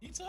Pizza!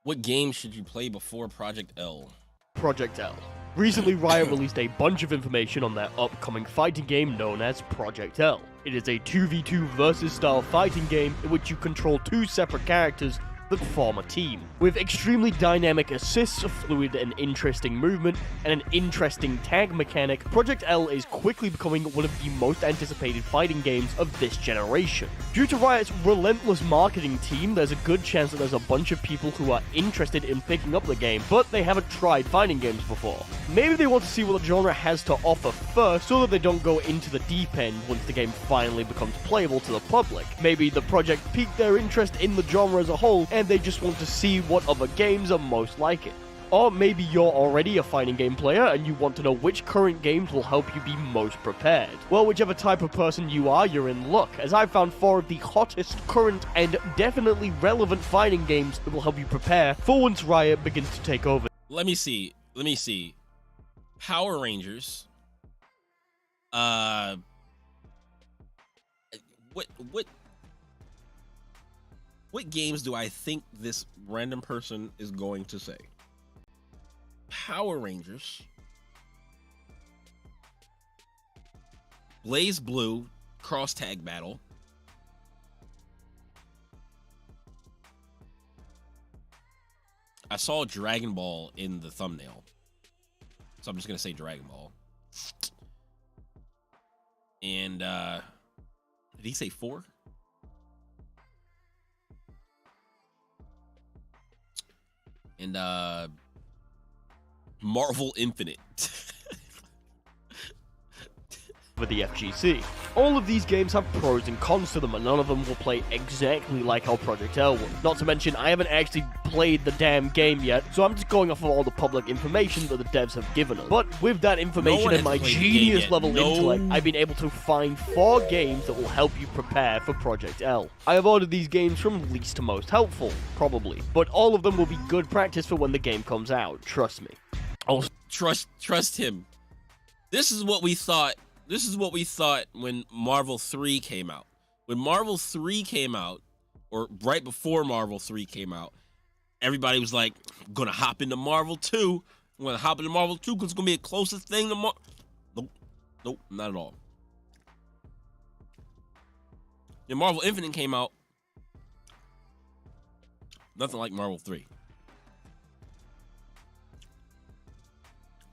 What game should you play before Project L? Project L. Recently, Riot released a bunch of information on their upcoming fighting game known as Project L. It is a 2v2 versus style fighting game in which you control two separate characters that form a team. With extremely dynamic assists, fluid and interesting movement, and an interesting tag mechanic, Project L is quickly becoming one of the most anticipated fighting games of this generation. Due to Riot's relentless marketing team, there's a good chance that there's a bunch of people who are interested in picking up the game, but they haven't tried fighting games before. Maybe they want to see what the genre has to offer first, so that they don't go into the deep end once the game finally becomes playable to the public. Maybe the project piqued their interest in the genre as a whole, and they just want to see what other games are most like it. Or maybe you're already a fighting game player and you want to know which current games will help you be most prepared. Well, whichever type of person you are, you're in luck, as I've found 4 of the hottest, current, and definitely relevant fighting games that will help you prepare for once Riot begins to take over. Let me see. Power Rangers. What games do I think this random person is going to say? Power Rangers, Blaze Blue, Cross Tag Battle, I saw Dragon Ball in the thumbnail, so I'm just gonna say Dragon Ball. And did he say 4? And Marvel Infinite. For the FGC. All of these games have pros and cons to them, and none of them will play exactly like how Project L will. Not to mention, I haven't actually played the damn game yet, so I'm just going off of all the public information that the devs have given us. But with that information and my genius level intellect, I've been able to find 4 games that will help you prepare for Project L. I have ordered these games from least to most helpful, probably, but all of them will be good practice for when the game comes out, trust me. Oh, trust him. This is what we thought. This is what we thought when Marvel 3 came out. When Marvel 3 came out, or right before Marvel 3 came out, everybody was like, I'm gonna hop into Marvel 2. I'm gonna hop into Marvel 2 because it's gonna be the closest thing to Marvel. Nope, not at all. When Marvel Infinite came out, nothing like Marvel 3.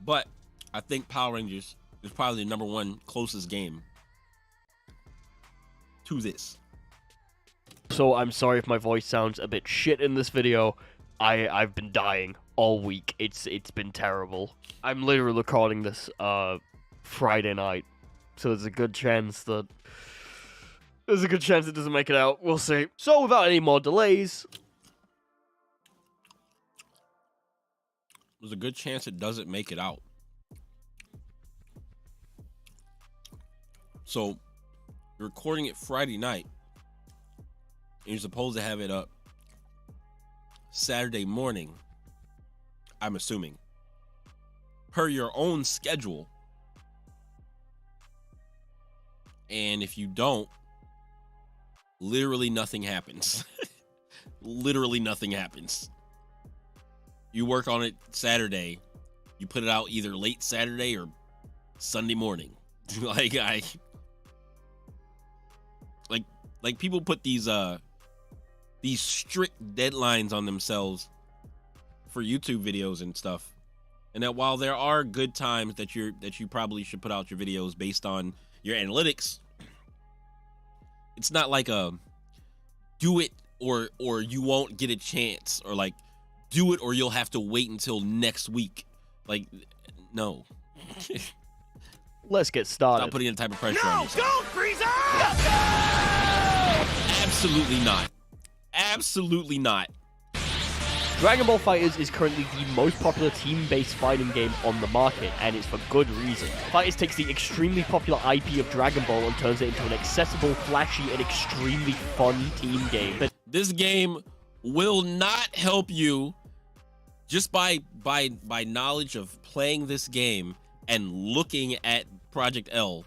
But I think Power Rangers is probably the #1 closest game to this. So I'm sorry if my voice sounds a bit shit in this video. I've been dying all week. It's been terrible. I'm literally recording this Friday night, so there's a good chance it doesn't make it out. We'll see. So without any more delays, there's a good chance it doesn't make it out. So, you're recording it Friday night, and you're supposed to have it up Saturday morning, I'm assuming, per your own schedule. And if you don't, literally nothing happens. Literally nothing happens. You work on it Saturday, you put it out either late Saturday or Sunday morning. Like people put these strict deadlines on themselves for YouTube videos and stuff. And that while there are good times that you probably should put out your videos based on your analytics, it's not like a do it or you won't get a chance, or like do it or you'll have to wait until next week. Like, no. let's get started. Stop putting any type of pressure on yourself. Go, Frieza! Absolutely not. Absolutely not. Dragon Ball FighterZ is currently the most popular team-based fighting game on the market, and it's for good reason. FighterZ takes the extremely popular IP of Dragon Ball and turns it into an accessible, flashy, and extremely fun team game. This game will not help you just by knowledge of playing this game and looking at Project L.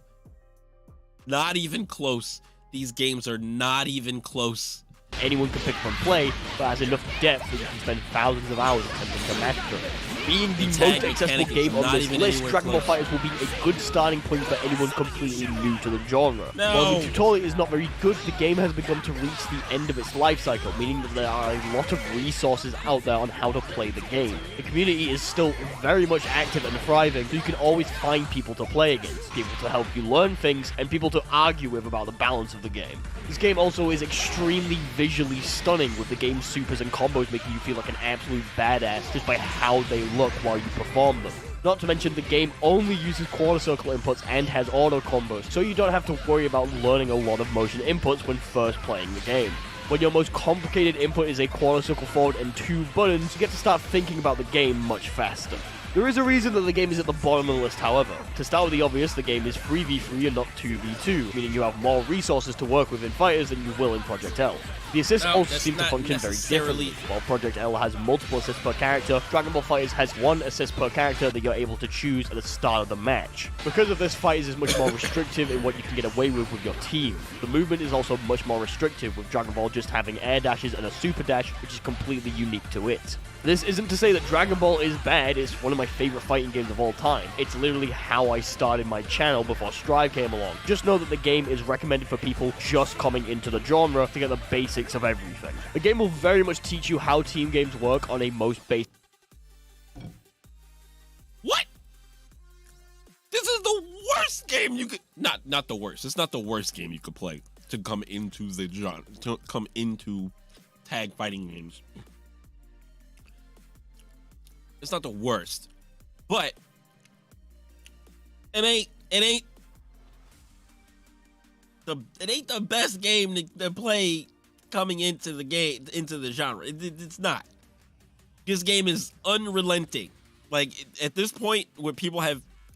Not even close. These games are not even close. Anyone can pick up and play, but has enough depth that you can spend thousands of hours attempting to master it. Being the most accessible game on this list, Dragon Ball FighterZ will be a good starting point for anyone completely new to the genre. While the tutorial is not very good, the game has begun to reach the end of its life cycle, meaning that there are a lot of resources out there on how to play the game. The community is still very much active and thriving, so you can always find people to play against, people to help you learn things, and people to argue with about the balance of the game. This game also is extremely visually stunning, with the game's supers and combos making you feel like an absolute badass just by how they look while you perform them. Not to mention, the game only uses quarter circle inputs and has auto combos, so you don't have to worry about learning a lot of motion inputs when first playing the game. When your most complicated input is a quarter circle forward and 2 buttons, you get to start thinking about the game much faster. There is a reason that the game is at the bottom of the list, however. To start with the obvious, the game is 3v3 and not 2v2, meaning you have more resources to work with in fighters than you will in Project L. The assists also seem to function very differently. While Project L has multiple assists per character, Dragon Ball FighterZ has 1 assist per character that you're able to choose at the start of the match. Because of this, FighterZ is much more restrictive in what you can get away with your team. The movement is also much more restrictive, with Dragon Ball just having air dashes and a super dash, which is completely unique to it. This isn't to say that Dragon Ball is bad, it's one of my favorite fighting games of all time. It's literally how I started my channel before Strive came along. Just know that the game is recommended for people just coming into the genre to get the basics of everything. The game will very much teach you how team games work on a most basic... What? This is the worst game you could... Not the worst. It's not the worst game you could play to come into the genre, to come into tag fighting games. It's not the worst, but it ain't the best game to play coming into the genre. It's not. This game is unrelenting. Like, at this point where people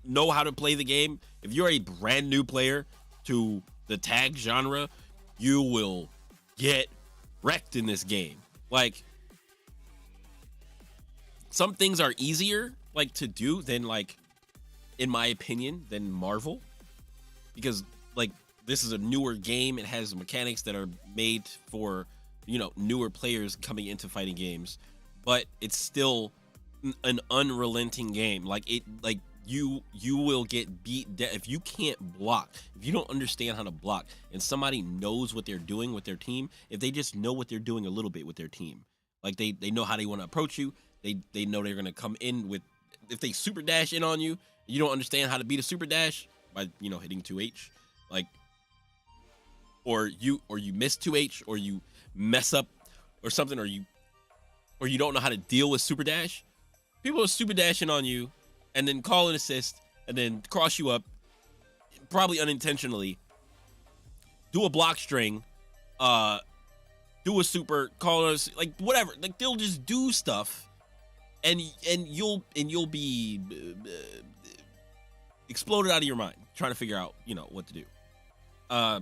know how to play the game, if you're a brand new player to the tag genre, you will get wrecked in this game. Like, some things are easier, like, to do than, like, in my opinion, than Marvel. Because, like, this is a newer game. It has mechanics that are made for, you know, newer players coming into fighting games. But it's still an unrelenting game. Like, you will get beat if you can't block. If you don't understand how to block, and somebody knows what they're doing with their team, if they just know what they're doing a little bit with their team, like, they know how they want to approach you. They know they're gonna come in with, if they super dash in on you, you don't understand how to beat a super dash by, you know, hitting 2H, like, or you miss 2H, or you mess up or something, or you don't know how to deal with super dash. People are super dashing on you and then call an assist and then cross you up, probably unintentionally, do a block string, do a super, call us, like, whatever. Like, they'll just do stuff. And you'll be exploded out of your mind trying to figure out, you know, what to do. I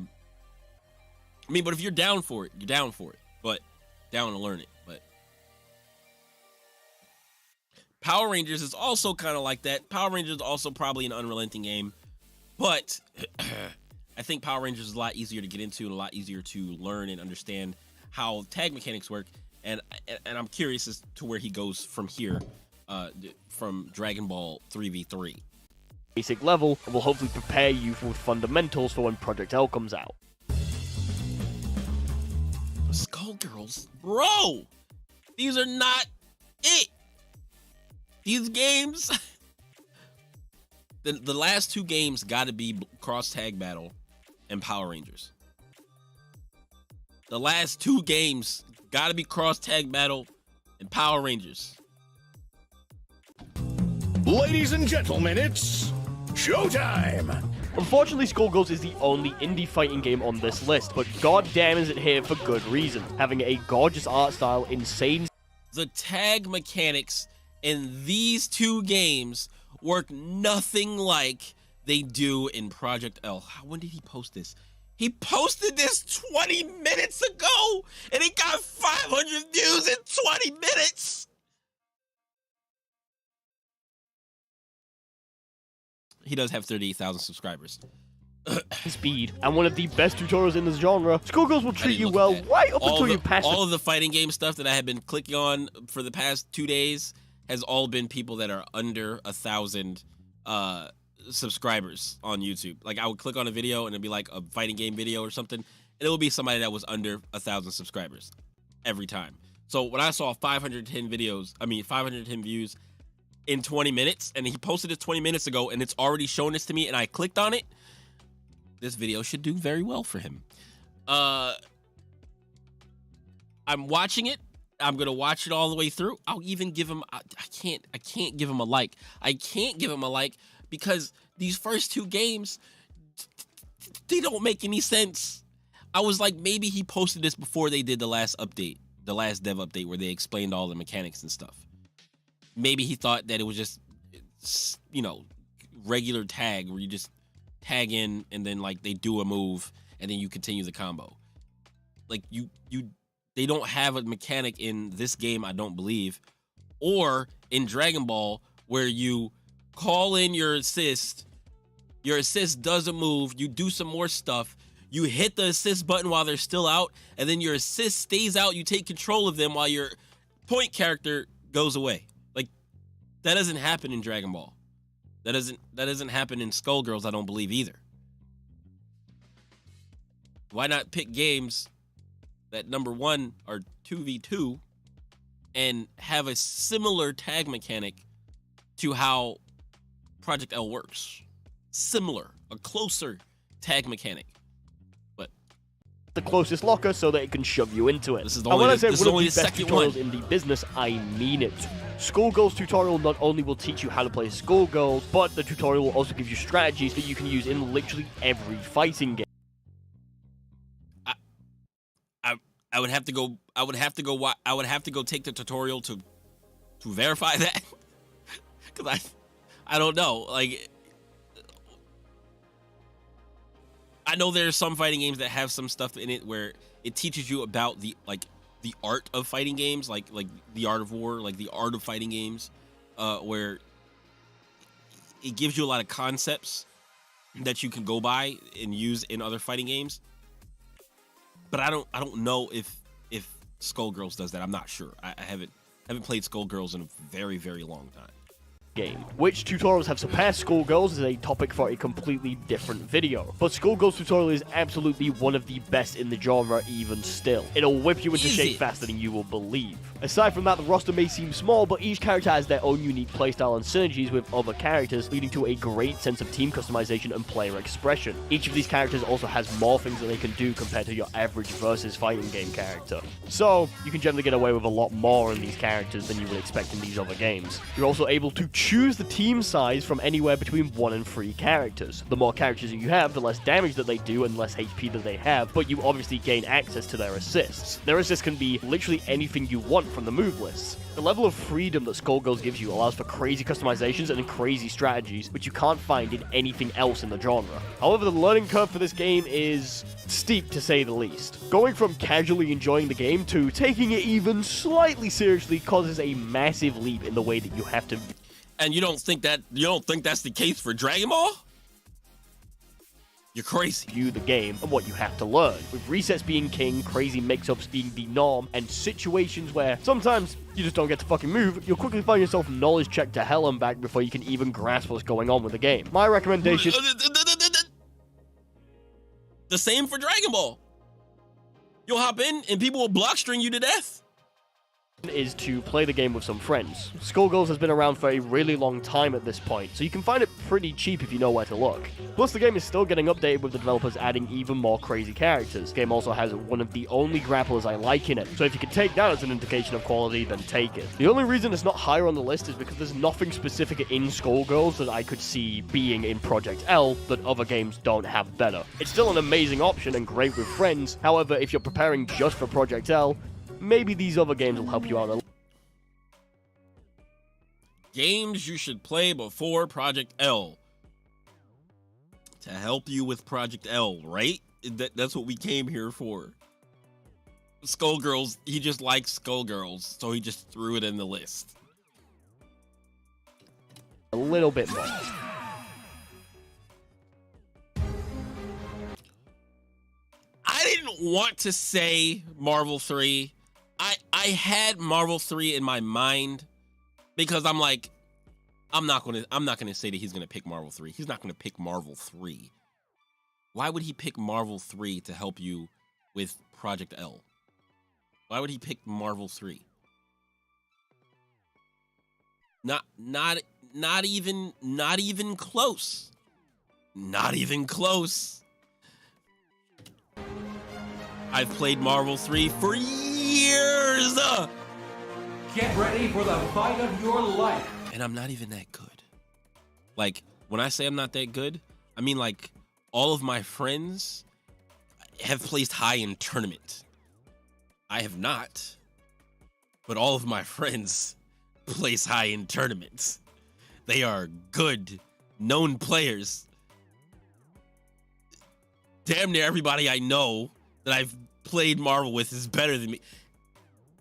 mean, but if you're down for it, you're down for it. But down to learn it. But Power Rangers is also kind of like that. Power Rangers is also probably an unrelenting game, but I think Power Rangers is a lot easier to get into and a lot easier to learn and understand how tag mechanics work. And I'm curious as to where he goes from here, from Dragon Ball 3v3. Basic level, and will hopefully prepare you with fundamentals for when Project L comes out. Skullgirls, bro, these are not it. These games, the last 2 games got to be Cross Tag Battle and Power Rangers. The last 2 games gotta be Cross Tag Battle and Power Rangers. Ladies and gentlemen, it's showtime! Unfortunately, Skullgirls is the only indie fighting game on this list, but goddamn is it here for good reason. Having a gorgeous art style, insane... The tag mechanics in these 2 games work nothing like they do in Project L. When did he post this? He posted this 20 minutes ago, and he got 500 views in 20 minutes. He does have 38,000 subscribers. Speed, and one of the best tutorials in this genre. Schoolgirls will treat you well right up until you pass all of the fighting game stuff that I have been clicking on for the past 2 days has all been people that are under 1,000 subscribers on YouTube. Like, I would click on a video and it'd be like a fighting game video or something, and it would be somebody that was under 1,000 subscribers every time. So when I saw 510 views in 20 minutes, and he posted it 20 minutes ago, and it's already shown this to me, and I clicked on it, this video should do very well for him. I'm watching it. I'm gonna watch it all the way through. I'll even give him. I can't give him a like. I can't give him a like because these first 2 games, they don't make any sense. I was like, maybe he posted this before they did the last update, the last dev update where they explained all the mechanics and stuff. Maybe he thought that it was just, regular tag where you just tag in and then like they do a move and then you continue the combo. Like they don't have a mechanic in this game, I don't believe, or in Dragon Ball where you call in your assist does a move, you do some more stuff, you hit the assist button while they're still out, and then your assist stays out, you take control of them while your point character goes away. Like, that doesn't happen in Dragon Ball. That doesn't happen in Skullgirls, I don't believe either. Why not pick games that, number one, are 2v2 and have a similar tag mechanic to how Project L works? Similar, a closer tag mechanic. But the closest locker so that it can shove you into it. This is And when I say one of the best second tutorials one in the business, I mean it. Skullgirls tutorial not only will teach you how to play Skullgirls, but the tutorial will also give you strategies that you can use in literally every fighting game. I would have to go take the tutorial to verify that. Cuz I don't know. Like, I know there's some fighting games that have some stuff in it where it teaches you about the art of fighting games, like the art of war, like the art of fighting games, where it gives you a lot of concepts that you can go by and use in other fighting games. But I don't know if Skullgirls does that. I'm not sure. I haven't played Skullgirls in a very, very long time. Game. Which tutorials have surpassed Skullgirls is a topic for a completely different video. But Skullgirls tutorial is absolutely one of the best in the genre even still. It'll whip you into shape faster than you will believe. Aside from that, the roster may seem small, but each character has their own unique playstyle and synergies with other characters, leading to a great sense of team customization and player expression. Each of these characters also has more things that they can do compared to your average versus fighting game character. So, you can generally get away with a lot more in these characters than you would expect in these other games. You're also able to choose the team size from anywhere between 1 and 3 characters. The more characters that you have, the less damage that they do and less HP that they have, but you obviously gain access to their assists. Their assists can be literally anything you want from the move lists. The level of freedom that Skullgirls gives you allows for crazy customizations and crazy strategies, which you can't find in anything else in the genre. However, the learning curve for this game is steep, to say the least. Going from casually enjoying the game to taking it even slightly seriously causes a massive leap in the way that you have to. And you don't think that's the case for Dragon Ball? You're crazy. View the game and what you have to learn, with resets being king, crazy mix-ups being the norm, and situations where sometimes you just don't get to fucking move, you'll quickly find yourself knowledge checked to hell and back before you can even grasp what's going on with the game. My recommendation... The same for Dragon Ball. You'll hop in and people will block string you to death. Is to play the game with some friends. Skullgirls has been around for a really long time at this point, so you can find it pretty cheap if you know where to look. Plus, the game is still getting updated with the developers adding even more crazy characters. The game also has one of the only grapplers I like in it, so if you can take that as an indication of quality, then take it. The only reason it's not higher on the list is because there's nothing specific in Skullgirls that I could see being in Project L that other games don't have better. It's still an amazing option and great with friends, however, if you're preparing just for Project L, maybe these other games will help you out a little. Games you should play before Project L. To help you with Project L, right? that's what we came here for. Skullgirls, he just likes Skullgirls, so he just threw it in the list. A little bit more. I didn't want to say Marvel 3. I had Marvel 3 in my mind because I'm like, I'm not gonna say that he's gonna pick Marvel 3. He's not gonna pick Marvel 3. Why would he pick Marvel 3 to help you with Project L? Why would he pick Marvel 3? Not even close. Not even close. I've played Marvel 3 for years. Get ready for the fight of your life. And I'm not even that good. Like, when I say I'm not that good, I mean, like, all of my friends have placed high in tournament. I have not. But all of my friends place high in tournaments. They are good, known players. Damn near everybody I know that I've played Marvel with is better than me.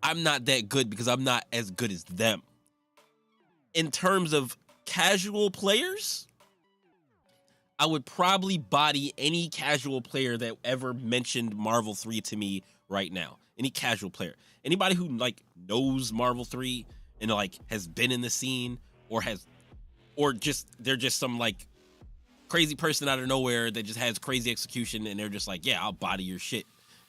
I'm not that good because I'm not as good as them. In terms of casual players, I would probably body any casual player that ever mentioned Marvel 3 to me right now. Any casual player. Anybody who like knows Marvel 3 and like has been in the scene or just they're just some like crazy person out of nowhere that just has crazy execution and they're just like, yeah, I'll body your shit.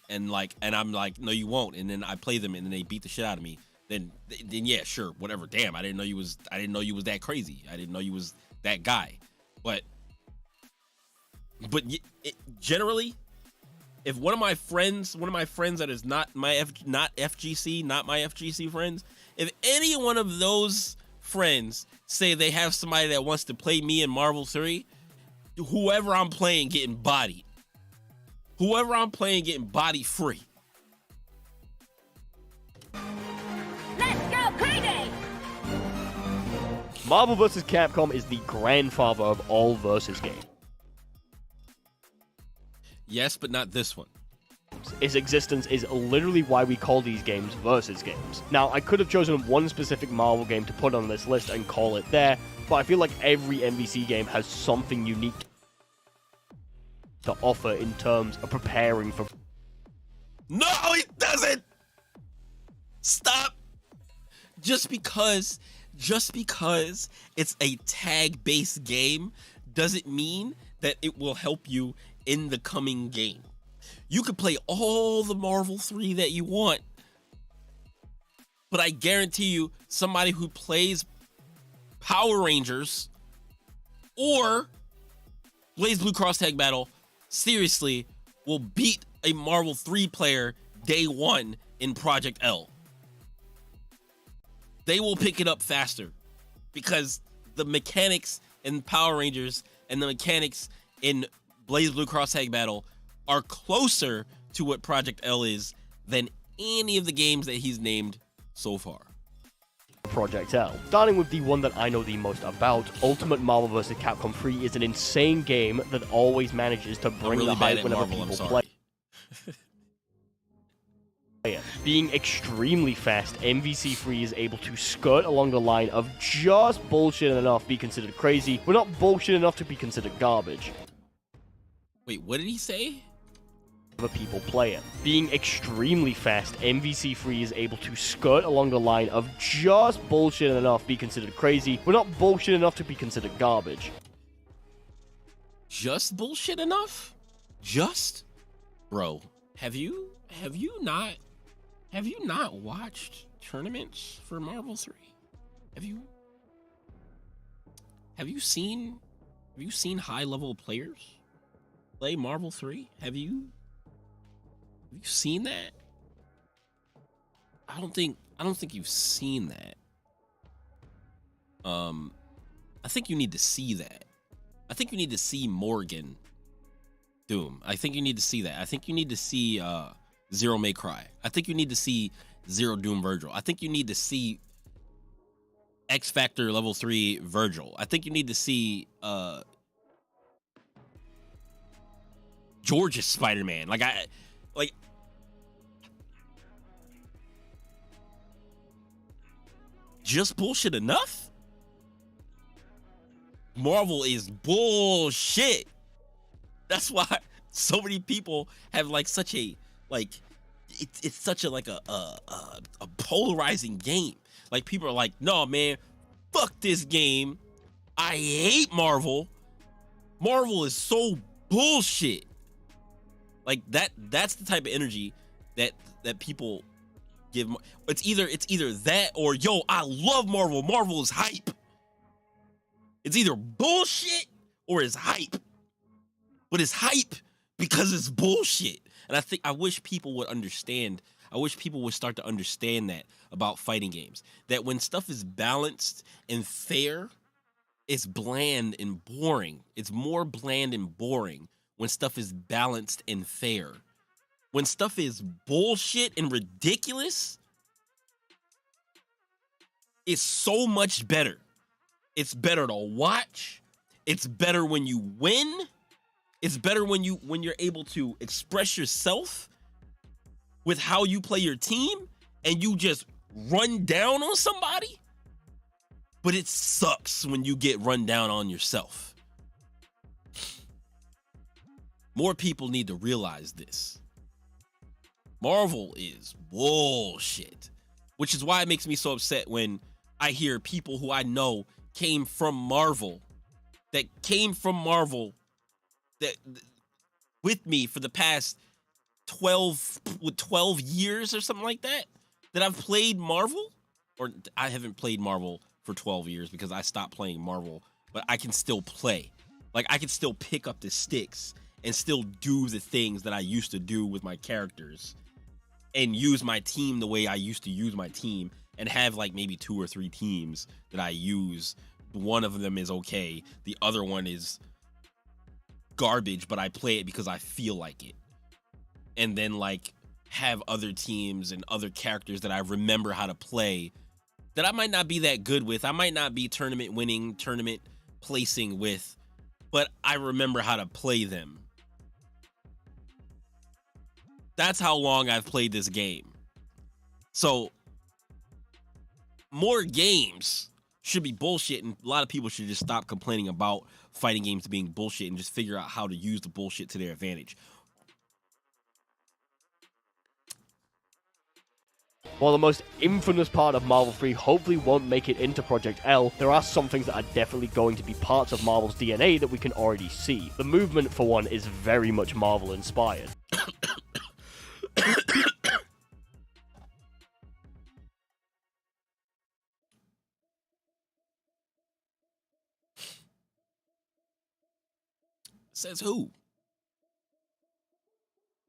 And I'm like, no, you won't. And then I play them and then they beat the shit out of me. Then yeah, sure, whatever. Damn, I didn't know you was that crazy. I didn't know you was that guy. But generally, if one of my friends that is not my FGC friends, if any one of those friends say they have somebody that wants to play me in Marvel 3, whoever I'm playing getting bodied. Whoever I'm playing getting body free. Let's go crazy! Marvel vs. Capcom is the grandfather of all versus games. Yes, but not this one. Its existence is literally why we call these games versus games. Now, I could have chosen one specific Marvel game to put on this list and call it there, but I feel like every MVC game has something unique to offer in terms of preparing for... No, it doesn't! Stop! Just because it's a tag-based game doesn't mean that it will help you in the coming game. You could play all the Marvel 3 that you want, but I guarantee you somebody who plays Power Rangers or plays Blue Cross Tag Battle seriously will beat a Marvel 3 player day one in Project L. They will pick it up faster because the mechanics in Power Rangers and the mechanics in Blaze Blue Cross Tag Battle are closer to what Project L is than any of the games that he's named so far. Project L. Starting with the one that I know the most about, Ultimate Marvel vs. Capcom 3 is an insane game that always manages to bring really the hype bad at whenever Marvel, people I'm play sorry. it. Being extremely fast, MVC3 is able to skirt along the line of just bullshit enough to be considered crazy, but not bullshit enough to be considered garbage. Wait, what did he say? People play it. Being extremely fast, MVC3 is able to skirt along the line of just bullshit enough to be considered crazy, but not bullshit enough to be considered garbage. Just bullshit enough? Just? Bro, have you not watched tournaments for Marvel 3? Have you seen high level players play Marvel 3? Have you seen that? I don't think you've seen that. I think you need to see that. I think you need to see Morgan Doom. I think you need to see that. I think you need to see Zero May Cry. I think you need to see Zero Doom Virgil. I think you need to see X Factor level 3 Virgil. I think you need to see George's Spider-Man. Like just bullshit enough? Marvel is bullshit. That's why so many people have like such a like it's such a like a polarizing game. Like people are like, no man, fuck this game. I hate Marvel. Marvel is so bullshit. Like that's the type of energy that people give. It's either that or yo, I love Marvel. Marvel is hype. It's either bullshit or it's hype. But it's hype because it's bullshit. And I wish people would understand. I wish people would start to understand that about fighting games. That when stuff is balanced and fair, it's bland and boring. It's more bland and boring when stuff is balanced and fair. When stuff is bullshit and ridiculous, it's so much better. It's better to watch. It's better when you win. It's better when you're able to express yourself with how you play your team and you just run down on somebody. But it sucks when you get run down on yourself. More people need to realize this. Marvel is bullshit, which is why it makes me so upset when I hear people who I know came from Marvel that with me for the past 12 years or something like that I've played Marvel. Or I haven't played Marvel for 12 years because I stopped playing Marvel, but I can still play. Like I can still pick up the sticks and still do the things that I used to do with my characters and use my team the way I used to use my team and have like maybe 2 or 3 teams that I use. One of them is okay. The other one is garbage, but I play it because I feel like it. And then like have other teams and other characters that I remember how to play that I might not be that good with. I might not be tournament winning, tournament placing with, but I remember how to play them. That's how long I've played this game. So more games should be bullshit, and a lot of people should just stop complaining about fighting games being bullshit and just figure out how to use the bullshit to their advantage. While the most infamous part of Marvel 3 hopefully won't make it into Project L, there are some things that are definitely going to be parts of Marvel's DNA that we can already see. The movement, for one, is very much Marvel-inspired. Says who?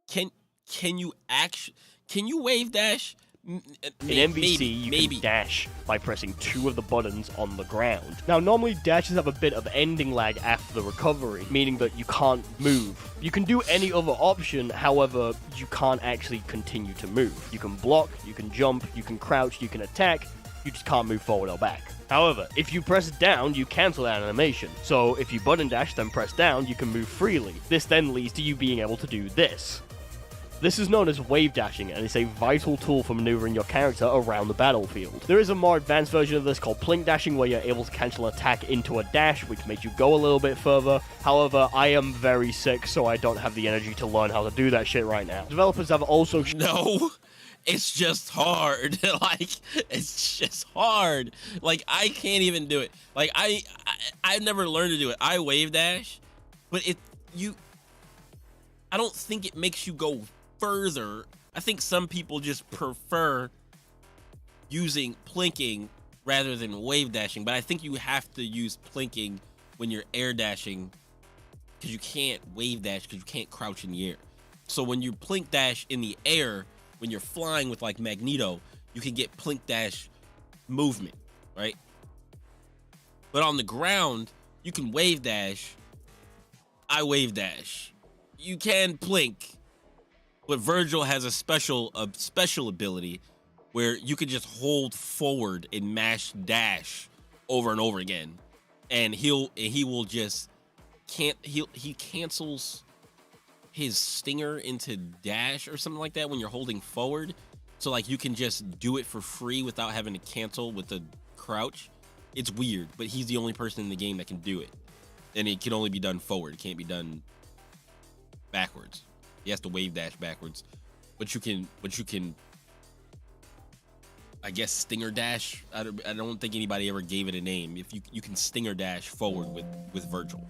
Can you wave dash? In MVC, you can dash by pressing 2 of the buttons on the ground. Now, normally dashes have a bit of ending lag after the recovery, meaning that you can't move. You can do any other option, however, you can't actually continue to move. You can block, you can jump, you can crouch, you can attack, you just can't move forward or back. However, if you press down, you cancel that animation. So if you button dash, then press down, you can move freely. This then leads to you being able to do this. This is known as wave dashing, and it's a vital tool for maneuvering your character around the battlefield. There is a more advanced version of this called plink dashing, where you're able to cancel attack into a dash, which makes you go a little bit further. However, I am very sick, so I don't have the energy to learn how to do that shit right now. Developers have also... No, it's just hard. Like, it's just hard. Like, I can't even do it. Like, I've never learned to do it. I wave dash, but I don't think it makes you go further. I think some people just prefer using plinking rather than wave dashing, but I think you have to use plinking when you're air dashing because you can't wave dash because you can't crouch in the air. So when you plink dash in the air, when you're flying with like Magneto, you can get plink dash movement, right? But on the ground, you can wave dash. I wave dash. You can plink. But Virgil has a special ability where you can just hold forward and mash dash over and over again, and he cancels his stinger into dash or something like that when you're holding forward. So like you can just do it for free without having to cancel with the crouch. It's weird, but he's the only person in the game that can do it. And it can only be done forward. It can't be done backwards. He has to wave dash backwards. But you can I guess stinger dash. I don't think anybody ever gave it a name. If you can stinger dash forward with Virgil.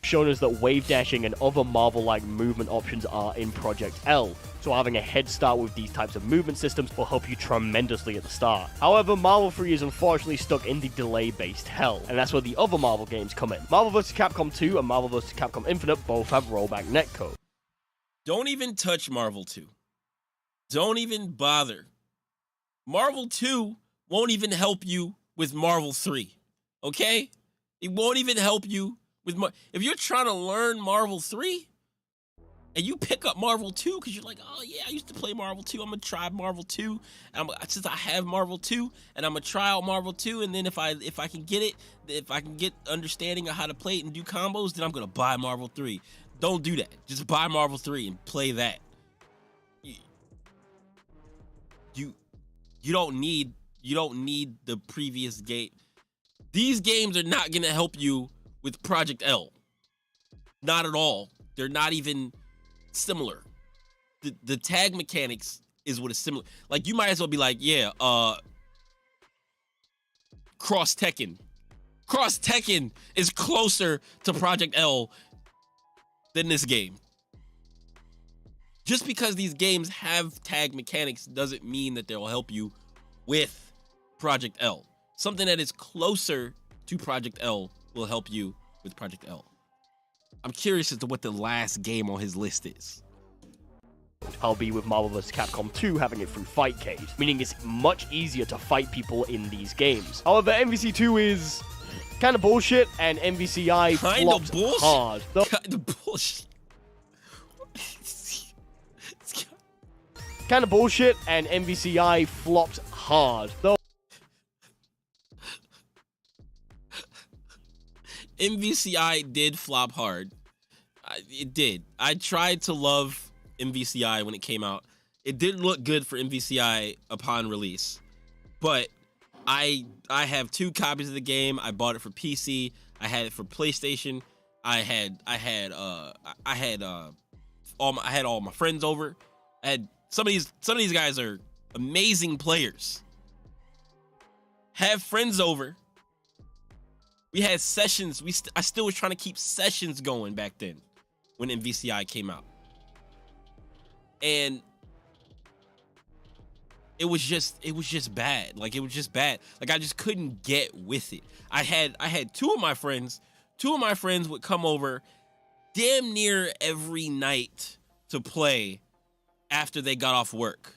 Shown us that wave dashing and other Marvel-like movement options are in Project L, so having a head start with these types of movement systems will help you tremendously at the start. However, Marvel 3 is unfortunately stuck in the delay-based hell, and that's where the other Marvel games come in. Marvel vs. Capcom 2 and Marvel vs. Capcom Infinite both have rollback netcode. Don't even touch Marvel 2. Don't even bother. Marvel 2 won't even help you with Marvel 3, okay? It won't even help you with if you're trying to learn Marvel 3 and you pick up Marvel 2 because you're like, oh yeah, I used to play Marvel 2, I'm gonna try Marvel 2. Since I have Marvel 2, and I'm gonna try out Marvel 2, and then if I can get it, if I can get understanding of how to play it and do combos, then I'm gonna buy Marvel 3. Don't do that. Just buy Marvel 3 and play that. You don't need the previous game. These games are not gonna help you with Project L. Not at all. They're not even similar. The tag mechanics is what is similar. Like, you might as well be like, yeah, Cross Tekken. Cross Tekken is closer to Project L than this game. Just because these games have tag mechanics doesn't mean that they'll help you with Project L. Something that is closer to Project L will help you with Project L. I'm curious as to what the last game on his list is. I'll be with Marvel vs. Capcom 2 having it through Fightcade, meaning it's much easier to fight people in these games. However, MVC2 is kind of bullshit, and MVCI flops hard. Kind of bullshit. Kind of bullshit, and MVCI flops hard. Though MVCI did flop hard. It did. I tried to love MVCI when it came out. It didn't look good for MVCI upon release. But I have 2 copies of the game. I bought it for PC. I had it for PlayStation. I had all my friends over. I had some of these guys are amazing players. Have friends over. We had sessions. I still was trying to keep sessions going back then when MVCI came out. And it was just bad. Like, it was just bad. Like, I just couldn't get with it. I had 2 of my friends. 2 of my friends would come over damn near every night to play after they got off work.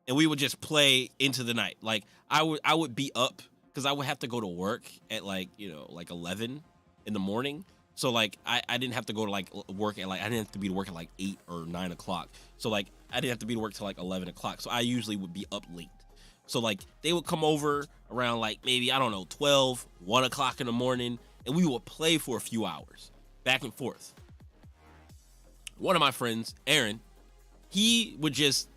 And we would just play into the night. Like, I would be up because I would have to go to work at like 11 in the morning. So like I didn't have to go to like work at I didn't have to be to work at like 8 or 9 o'clock. So like I didn't have to be to work till like 11 o'clock. So I usually would be up late. So like they would come over around like maybe, I don't know, 12, 1 o'clock in the morning, and we would play for a few hours back and forth. One of my friends, Aaron, he just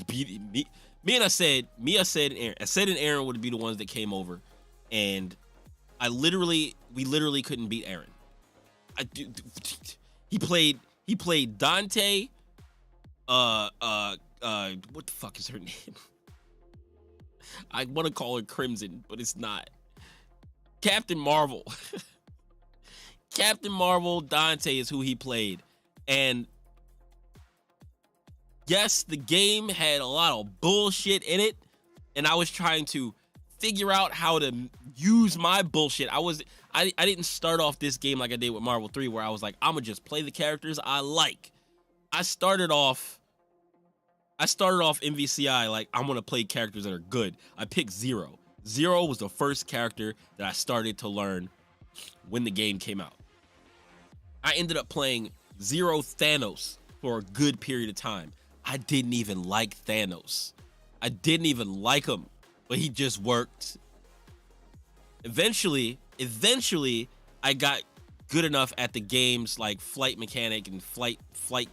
beat me. I said and Aaron would be the ones that came over, and we literally couldn't beat Aaron. He played Dante. What the fuck is her name? I want to call her Crimson, but it's not. Captain Marvel. Captain Marvel Dante is who he played, and yes, the game had a lot of bullshit in it, and I was trying to figure out how to use my bullshit. I didn't start off this game like I did with Marvel 3, where I was like, I'm gonna just play the characters I like. I started off MVCI like, I'm gonna play characters that are good. I picked Zero. Zero was the first character that I started to learn when the game came out. I ended up playing Zero Thanos for a good period of time. I didn't even like Thanos. I didn't even like him, but he just worked. Eventually, I got good enough at the game's like flight mechanic and flight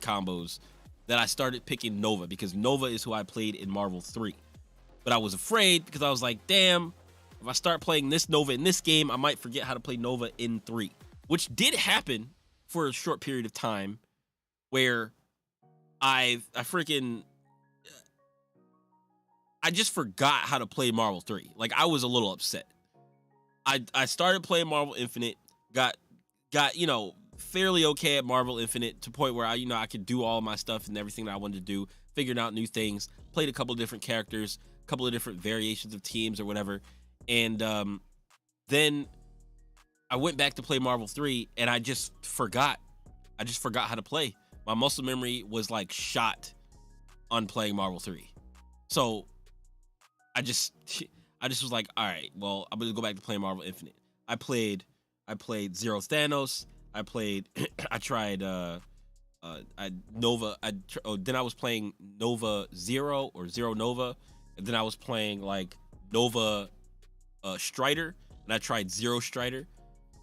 combos that I started picking Nova, because Nova is who I played in Marvel 3. But I was afraid because I was like, damn, if I start playing this Nova in this game, I might forget how to play Nova in 3, which did happen for a short period of time, where I just forgot how to play Marvel 3. Like, I was a little upset. I started playing Marvel Infinite, got you know, fairly okay at Marvel Infinite, to the point where I could do all my stuff and everything that I wanted to do, figured out new things, played a couple of different characters, a couple of different variations of teams or whatever. And then I went back to play Marvel 3 and I just forgot how to play. My muscle memory was like shot on playing Marvel 3. So I just was like, all right, well, I'm gonna go back to playing Marvel Infinite. I played Zero Thanos. I tried Nova. Then I was playing Nova Zero or Zero Nova, and then I was playing like Nova Strider, and I tried Zero Strider.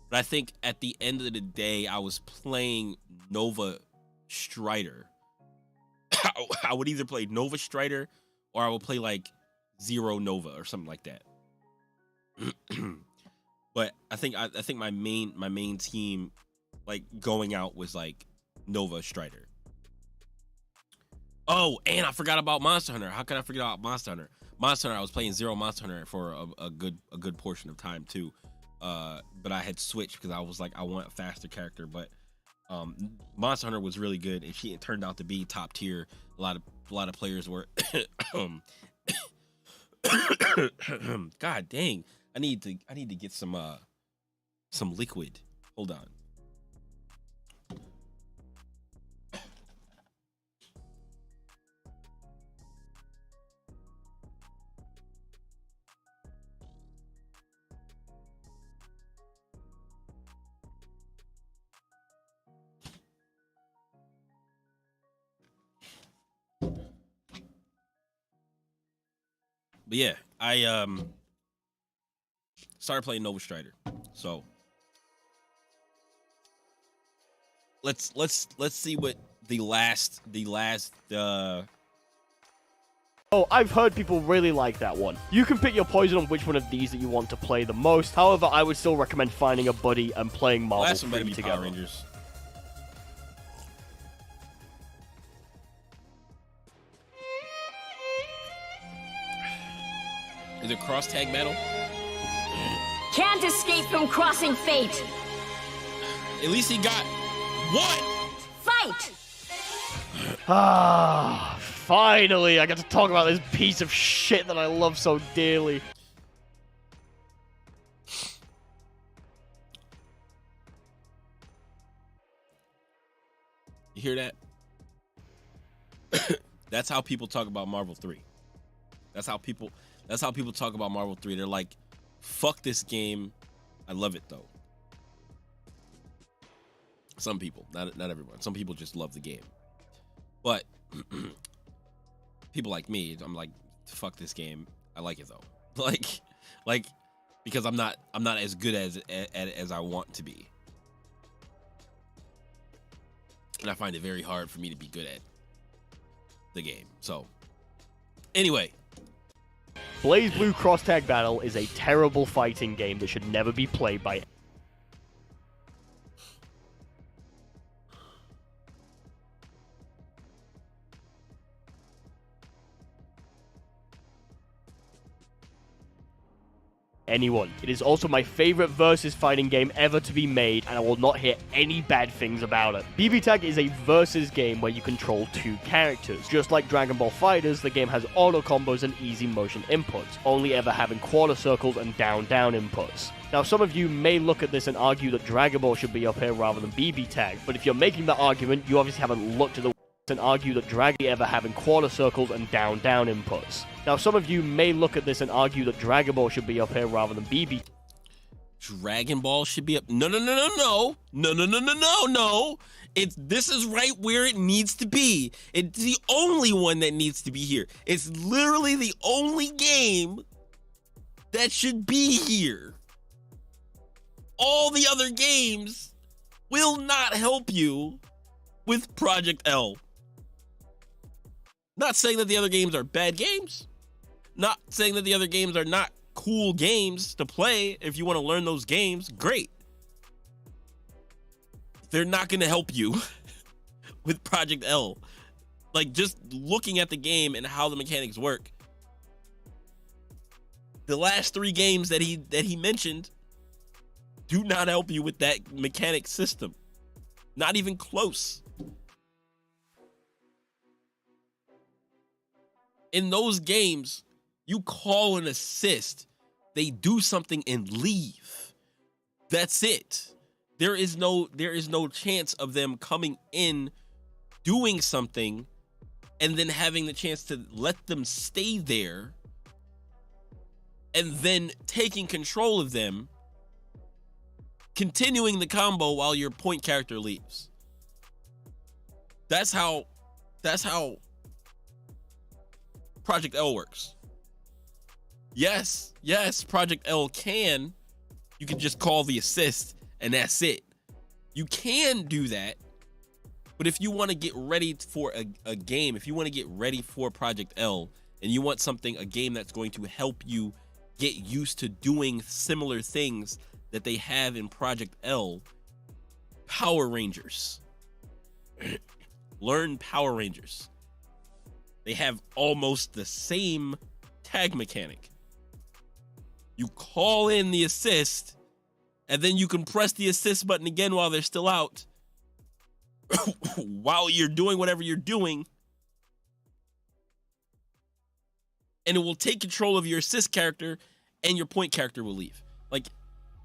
But I think at the end of the day, I was playing Nova Strider. I would either play Nova Strider or I would play like Zero Nova or something like that. But I think my main team, like, going out, was like Nova Strider. Oh, and I forgot about Monster Hunter. How could I forget about Monster Hunter? Monster Hunter, I was playing Zero Monster Hunter for a good portion of time too. But I had switched because I was like, I want a faster character. But Monster Hunter was really good, and it turned out to be top tier. A lot of players were. God dang! I need to get some liquid. Hold on. But yeah, I started playing Nova Strider. So let's see what the last Oh, I've heard people really like that one. You can pick your poison on which one of these that you want to play the most. However, I would still recommend finding a buddy and playing Marvel last one better 3 be together. Power Rangers. Is it cross tag battle? Can't escape from crossing fate. At least he got one. Fight! Ah, finally, I get to talk about this piece of shit that I love so dearly. You hear that? That's how people talk about Marvel 3. That's how people talk about Marvel 3. They're like, fuck this game. I love it though. Some people, not everyone. Some people just love the game. But people like me, I'm like, fuck this game. I like it though. Like because I'm not as good as I want to be. And I find it very hard for me to be good at the game. So anyway, Blaze Blue Cross Tag Battle is a terrible fighting game that should never be played by anyone. It is also my favorite versus fighting game ever to be made, and I will not hear any bad things about it. BB Tag is a versus game where you control two characters. Just like Dragon Ball FighterZ, the game has auto combos and easy motion inputs, only ever having quarter circles and down inputs. Now, some of you may look at this and argue that Dragon Ball should be up here rather than BB Tag, but if you're making that argument, you obviously haven't looked at the and argue that Dragon ever having quarter circles and down inputs. Now, some of you may look at this and argue that Dragon Ball should be up here rather than BB. Dragon Ball should be up. No. This is right where it needs to be. It's the only one that needs to be here. It's literally the only game that should be here. All the other games will not help you with Project L. Not saying that the other games are bad games. Not saying that the other games are not cool games to play. If you want to learn those games, great. They're not going to help you with Project L. Like, just looking at the game and how the mechanics work. The last 3 games that he mentioned do not help you with that mechanic system. Not even close. In those games, you call an assist, they do something and leave. That's it. There is no chance of them coming in, doing something, and then having the chance to let them stay there, and then taking control of them, continuing the combo while your point character leaves. That's how Project L works. Yes, Project L you can just call the assist and that's it. You can do that, but if you want to get ready for a game, if you want to get ready for Project L and you want a game that's going to help you get used to doing similar things that they have in Project L, Power Rangers. Learn Power Rangers. They have almost the same tag mechanic. You call in the assist, and then you can press the assist button again while they're still out, while you're doing whatever you're doing, and it will take control of your assist character, and your point character will leave. Like,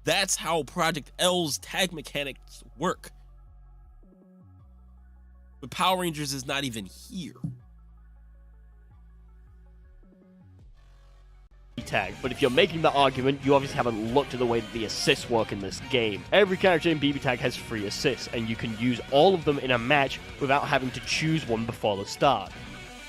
that's how Project L's tag mechanics work. But Power Rangers is not even here. Tag, but if you're making the argument, you obviously haven't looked at the way that the assists work in this game. Every character in BB Tag has 3 assists, and you can use all of them in a match without having to choose one before the start.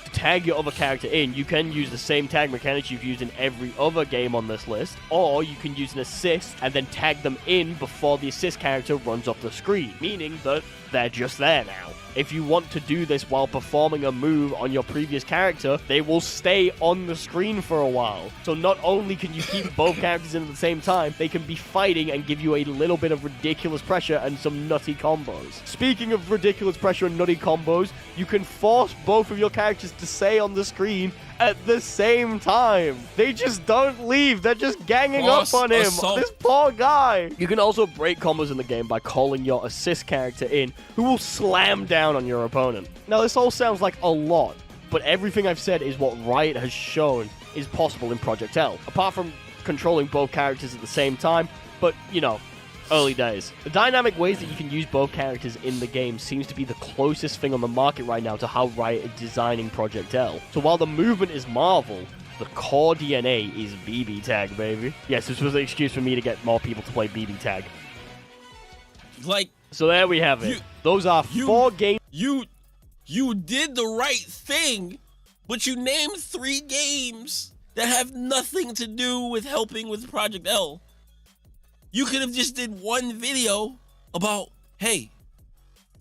To tag your other character in, you can use the same tag mechanics you've used in every other game on this list, or you can use an assist and then tag them in before the assist character runs off the screen, meaning that they're just there now. If you want to do this while performing a move on your previous character, they will stay on the screen for a while. So not only can you keep both characters in at the same time, they can be fighting and give you a little bit of ridiculous pressure and some nutty combos. Speaking of ridiculous pressure and nutty combos, you can force both of your characters to stay on the screen at the same time. They just don't leave. They're just ganging up on him. Assault. This poor guy. You can also break combos in the game by calling your assist character in, who will slam down on your opponent. Now, this all sounds like a lot, but everything I've said is what Riot has shown is possible in Project L. Apart from controlling both characters at the same time, but, you know, early days. The dynamic ways that you can use both characters in the game seems to be the closest thing on the market right now to how Riot is designing Project L. So while the movement is Marvel, the core DNA is BB Tag, baby. Yes, this was an excuse for me to get more people to play BB Tag. Like, so there we have it. Those are 4 games. You did the right thing, but you named 3 games that have nothing to do with helping with Project L. You could have just did one video about, hey,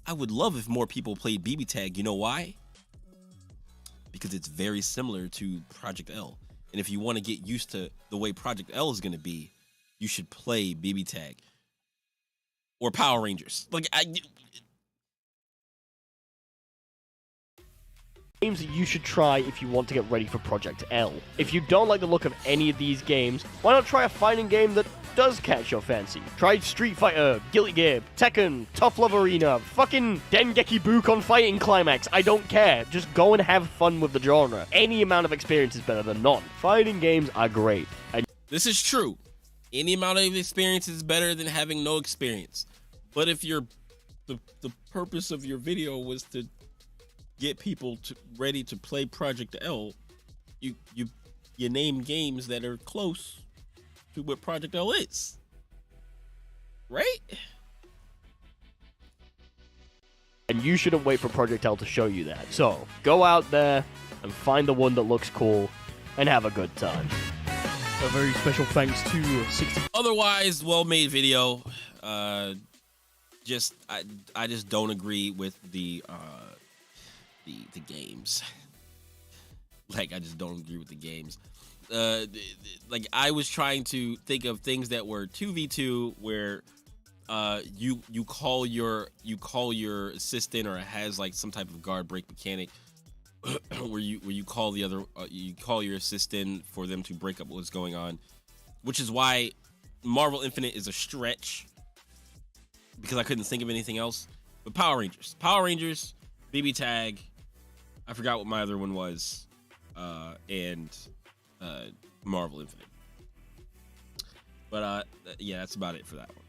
I would love if more people played BB Tag. You know why? Because it's very similar to Project L. And if you want to get used to the way Project L is going to be, you should play BB Tag or Power Rangers. Like, games that you should try if you want to get ready for Project L. If you don't like the look of any of these games, why not try a fighting game that does catch your fancy? Try Street Fighter, Guilty Gear, Tekken, Tough Love Arena, fucking Dengeki Bukkon Fighting Climax. I don't care. Just go and have fun with the genre. Any amount of experience is better than none. Fighting games are great. This is true. Any amount of experience is better than having no experience. But if the purpose of your video was to get people ready to play Project L, you name games that are close to what Project L is, right? And you shouldn't wait for Project L to show you that. So go out there and find the one that looks cool and have a good time. A very special thanks to 60. Otherwise, well-made video. just I just don't agree with the games. Like, I just don't agree with the games. Like, I was trying to think of things that were 2v2 where you call your assistant, or it has like some type of guard break mechanic where you call the other you call your assistant for them to break up what's going on, which is why Marvel Infinite is a stretch, because I couldn't think of anything else. But Power Rangers, BB Tag, I forgot what my other one was, and Marvel Infinite. But yeah, that's about it for that one.